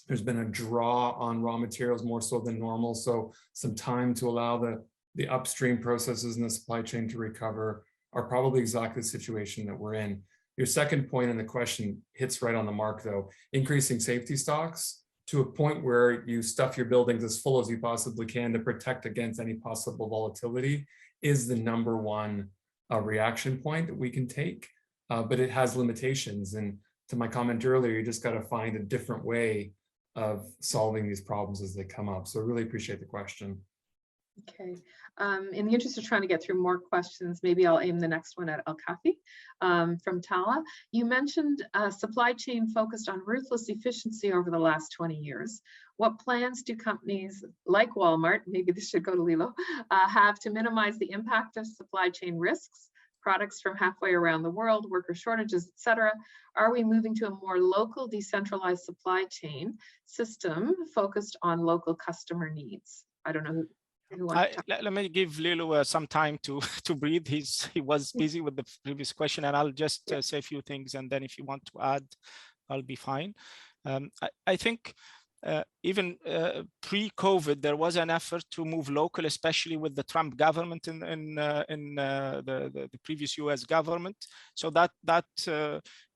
There's been a draw on raw materials more so than normal. So some time to allow the upstream processes in the supply chain to recover are probably exactly the situation that we're in. Your second point in the question hits right on the mark though. Increasing safety stocks to a point where you stuff your buildings as full as you possibly can to protect against any possible volatility is the number one reaction point that we can take, but it has limitations. And to my comment earlier, you just got to find a different way of solving these problems as they come up. So I really appreciate the question. Okay. In the interest of trying to get through more questions, maybe I'll aim the next one at Elkafi from Tala. You mentioned a supply chain focused on ruthless efficiency over the last 20 years. What plans do companies like Walmart, maybe this should go to Lillo, have to minimize the impact of supply chain risks, products from halfway around the world, worker shortages, etc.? Are we moving to a more local, decentralized supply chain system focused on local customer needs? I don't know Who wants to Let me give Lillo some time to to breathe. He was busy with the previous question, and I'll just say a few things, and then if you want to add, I'll be fine. I think even pre-COVID, there was an effort to move local, especially with the Trump government in the previous U.S. government. So that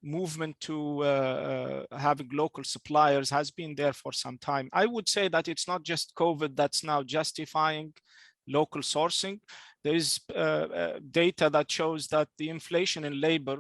movement to having local suppliers has been there for some time. I would say that it's not just COVID that's now justifying local sourcing. There is data that shows that the inflation in labor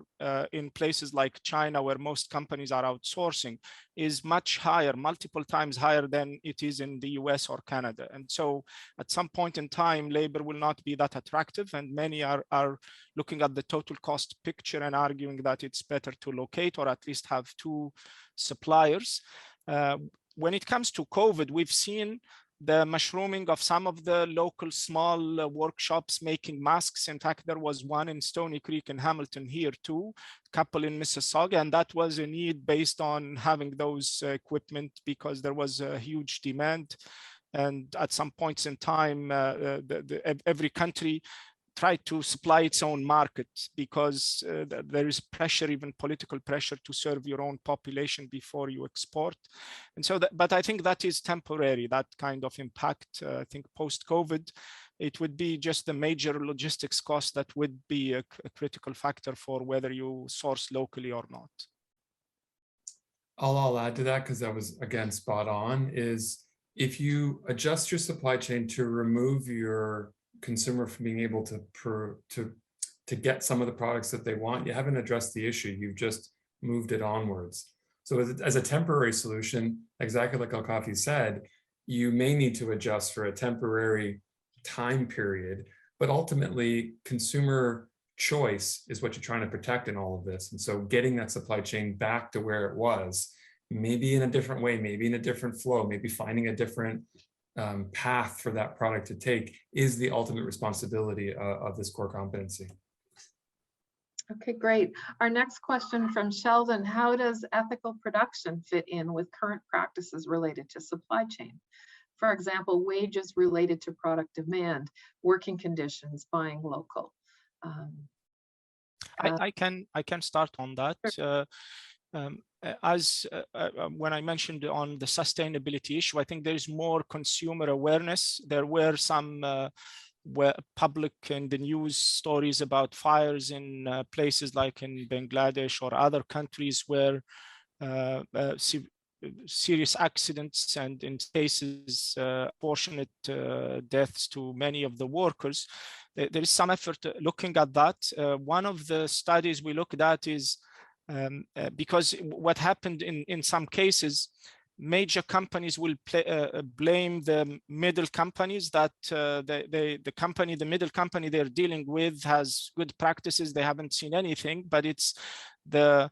in places like China, where most companies are outsourcing, is much higher, multiple times higher than it is in the US or Canada. And so at some point in time, labor will not be that attractive, and many are looking at the total cost picture and arguing that it's better to locate or at least have two suppliers. When it comes to COVID, we've seen the mushrooming of some of the local small workshops making masks. In fact, there was one in Stony Creek in Hamilton here too, a couple in Mississauga, and that was a need based on having those equipment because there was a huge demand. And at some points in time, every country tried to supply its own market because there is pressure, even political pressure, to serve your own population before you export. And so, but I think that is temporary, that kind of impact. I think post-COVID, it would be just the major logistics cost that would be a critical factor for whether you source locally or not. All I'll add to that, because that was, again, spot on, is if you adjust your supply chain to remove your consumer from being able to get some of the products that they want, you haven't addressed the issue. You've just moved it onwards. So as a temporary solution, exactly like Elkafi said, you may need to adjust for a temporary time period, but ultimately consumer choice is what you're trying to protect in all of this. And so getting that supply chain back to where it was, maybe in a different way, maybe in a different flow, maybe finding a different path for that product to take, is the ultimate responsibility of this core competency. Okay, great. Our next question from Sheldon: how does ethical production fit in with current practices related to supply chain? For example, wages related to product demand, working conditions, buying local. I can start on that. Sure. When I mentioned on the sustainability issue, I think there is more consumer awareness. There were some public in the news stories about fires in places like in Bangladesh or other countries where serious accidents and in cases unfortunate deaths to many of the workers. There is some effort looking at that. One of the studies we looked at is because what happened in some cases, major companies will blame the middle companies that the middle company they're dealing with has good practices. They haven't seen anything, but it's the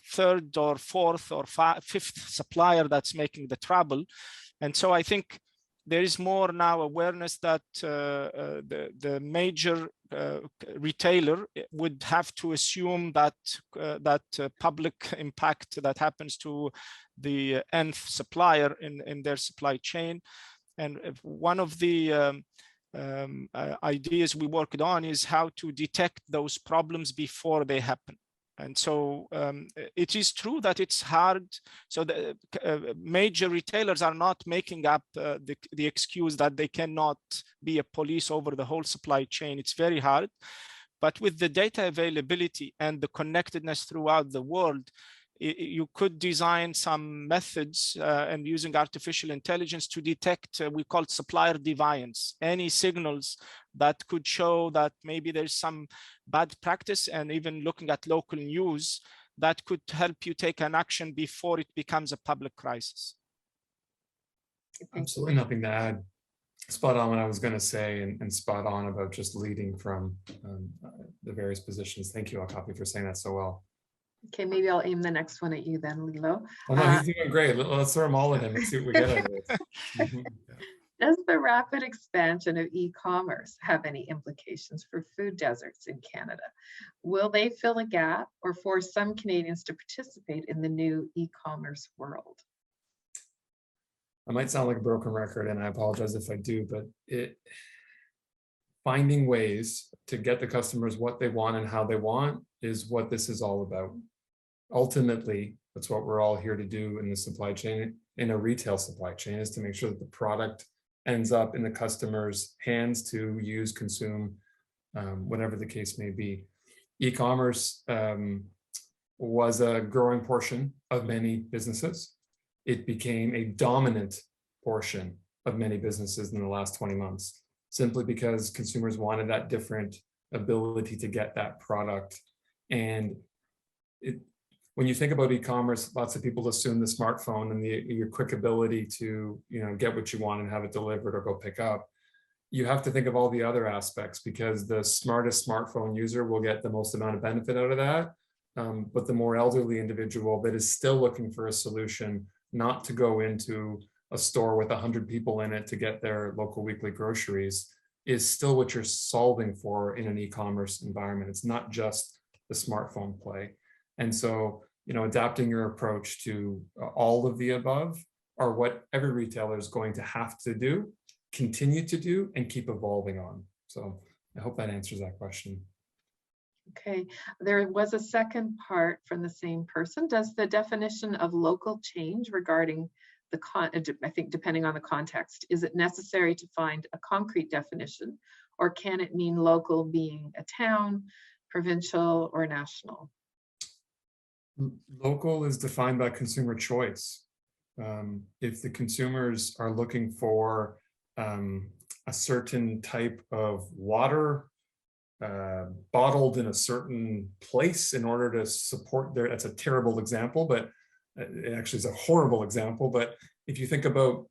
third or fourth or fifth supplier that's making the trouble. And so I think there is more now awareness that the major retailer would have to assume that public impact that happens to the end supplier in their supply chain. And one of the ideas we worked on is how to detect those problems before they happen. And so it is true that it's hard. So the major retailers are not making up the excuse that they cannot be a police over the whole supply chain. It's very hard. But with the data availability and the connectedness throughout the world, you could design some methods and using artificial intelligence to detect, we call it supplier deviance, any signals that could show that maybe there's some bad practice, and even looking at local news that could help you take an action before it becomes a public crisis. Absolutely nothing to add. Spot on what I was going to say, and spot on about just leading from the various positions. Thank you, Elkafi, for saying that so well. Okay, maybe I'll aim the next one at you then, Lillo. Oh no, he's doing great. Let's throw them all at him and see what we get out of this. Does the rapid expansion of e-commerce have any implications for food deserts in Canada? Will they fill a gap or force some Canadians to participate in the new e-commerce world? I might sound like a broken record, and I apologize if I do, but finding ways to get the customers what they want and how they want is what this is all about. Ultimately, that's what we're all here to do in the supply chain, in a retail supply chain, is to make sure that the product ends up in the customer's hands to use, consume, whatever the case may be. E-commerce was a growing portion of many businesses. It became a dominant portion of many businesses in the last 20 months, simply because consumers wanted that different ability to get that product. And when you think about e-commerce, lots of people assume the smartphone and your quick ability to, get what you want and have it delivered or go pick up. You have to think of all the other aspects, because the smartest smartphone user will get the most amount of benefit out of that. But the more elderly individual that is still looking for a solution, not to go into a store with 100 people in it to get their local weekly groceries, is still what you're solving for in an e-commerce environment. It's not just the smartphone play. And so, adapting your approach to all of the above are what every retailer is going to have to do, continue to do, and keep evolving on. So I hope that answers that question. Okay, there was a second part from the same person. Does the definition of local change regarding I think depending on the context, is it necessary to find a concrete definition, or can it mean local being a town, provincial, or national? Local is defined by consumer choice. If the consumers are looking for a certain type of water bottled in a certain place in order to support that's a terrible example, but it actually is a horrible example. But if you think about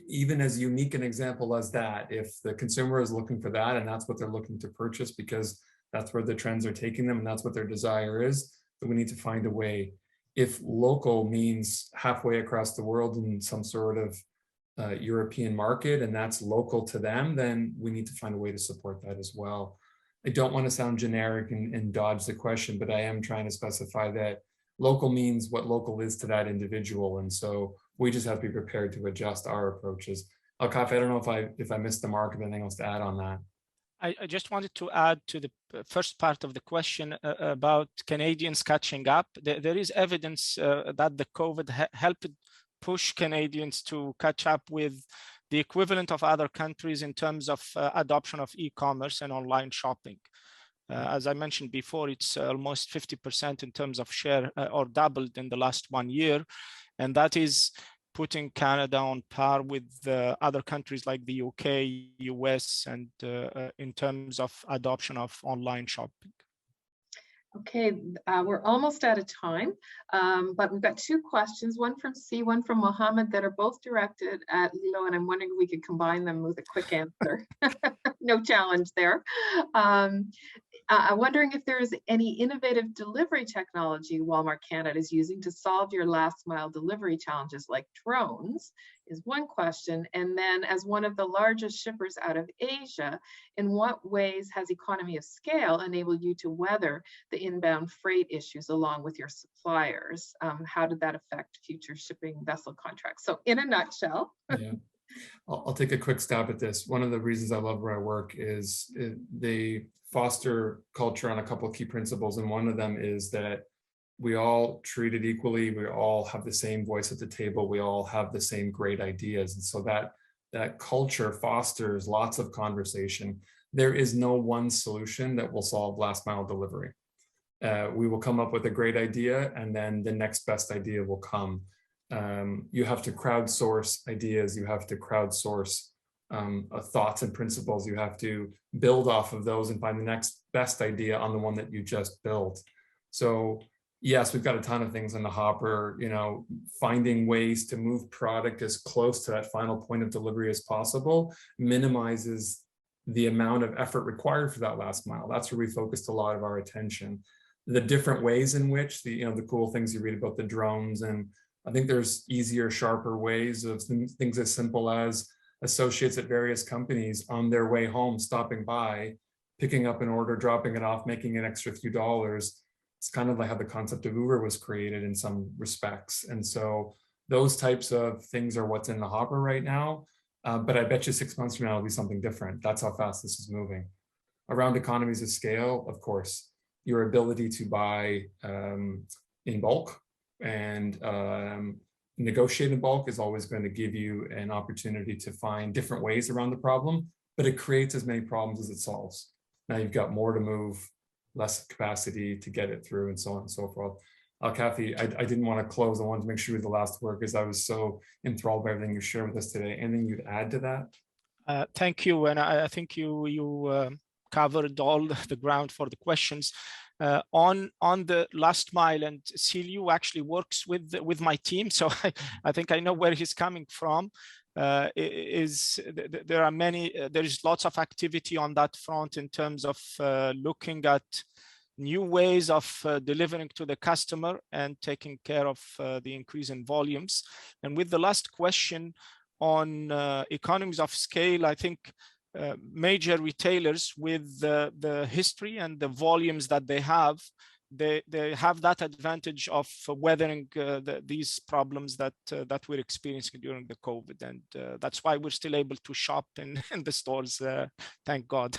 even as unique an example as that, if the consumer is looking for that and that's what they're looking to purchase because that's where the trends are taking them and that's what their desire is, then we need to find a way. If local means halfway across the world in some sort of European market and that's local to them, then we need to find a way to support that as well. I don't want to sound generic and dodge the question, but I am trying to specify that local means what local is to that individual. And so we just have to be prepared to adjust our approaches. Elkafi, I don't know if I missed the mark, of anything else to add on that. I just wanted to add to the first part of the question about Canadians catching up. There is evidence that the COVID helped push Canadians to catch up with the equivalent of other countries in terms of adoption of e-commerce and online shopping. As I mentioned before, it's almost 50% in terms of share, or doubled in the last 1 year. And that is putting Canada on par with other countries like the UK, US, and in terms of adoption of online shopping. Okay, we're almost out of time, but we've got two questions, one from C, one from Mohammed, that are both directed at Lillo, and I'm wondering if we could combine them with a quick answer. No challenge there. I'm wondering if there is any innovative delivery technology Walmart Canada is using to solve your last mile delivery challenges, like drones, is one question. And then, as one of the largest shippers out of Asia, in what ways has economy of scale enabled you to weather the inbound freight issues along with your suppliers? How did that affect future shipping vessel contracts? So in a nutshell. Yeah. I'll take a quick stab at this. One of the reasons I love where I work is they foster culture on a couple of key principles. And one of them is that we all treat it equally. We all have the same voice at the table. We all have the same great ideas. And so that culture fosters lots of conversation. There is no one solution that will solve last mile delivery. We will come up with a great idea and then the next best idea will come. You have to crowdsource ideas. You have to crowdsource thoughts and principles. You have to build off of those and find the next best idea on the one that you just built. So yes, we've got a ton of things in the hopper, finding ways to move product as close to that final point of delivery as possible minimizes the amount of effort required for that last mile. That's where we focused a lot of our attention. The different ways in which the cool things you read about the drones, and I think there's easier, sharper ways of things as simple as associates at various companies on their way home, stopping by, picking up an order, dropping it off, making an extra few dollars. It's kind of like how the concept of Uber was created in some respects. And so those types of things are what's in the hopper right now. But I bet you 6 months from now, it'll be something different. That's how fast this is moving. Around economies of scale, of course, your ability to buy in bulk and negotiate in bulk is always going to give you an opportunity to find different ways around the problem, but it creates as many problems as it solves. Now you've got more to move, less capacity to get it through, and so on and so forth. Elkafi, I didn't want to close. I wanted to make sure you were the last word because I was so enthralled by everything you shared with us today. Anything you'd add to that? Thank you. And I think you covered all the ground for the questions. On the last mile, and Celio actually works with my team, so I think I know where he's coming from. There is lots of activity on that front in terms of looking at new ways of delivering to the customer and taking care of the increase in volumes. And with the last question on economies of scale, I think major retailers with the history and the volumes that they have that advantage of weathering these problems that we're experiencing during the COVID. And that's why we're still able to shop in the stores, thank God.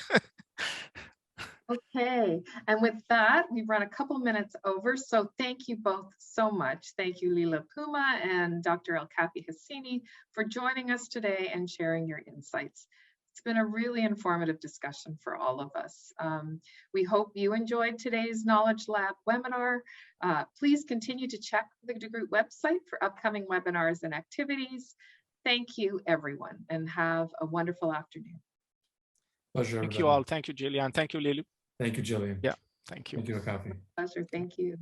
Okay, and with that, we've run a couple minutes over, so thank you both so much. Thank you, Lillo Puma and Dr. Elkafi Hassini, for joining us today and sharing your insights. It's been a really informative discussion for all of us. We hope you enjoyed today's Knowledge Lab webinar. Please continue to check the DeGroote website for upcoming webinars and activities. Thank you, everyone, and have a wonderful afternoon. Pleasure. Thank you all. Thank you, Jillian. Thank you, Lillo. Thank you, Jillian. Yeah, thank you. Thank you, Elkafi. Pleasure. Thank you.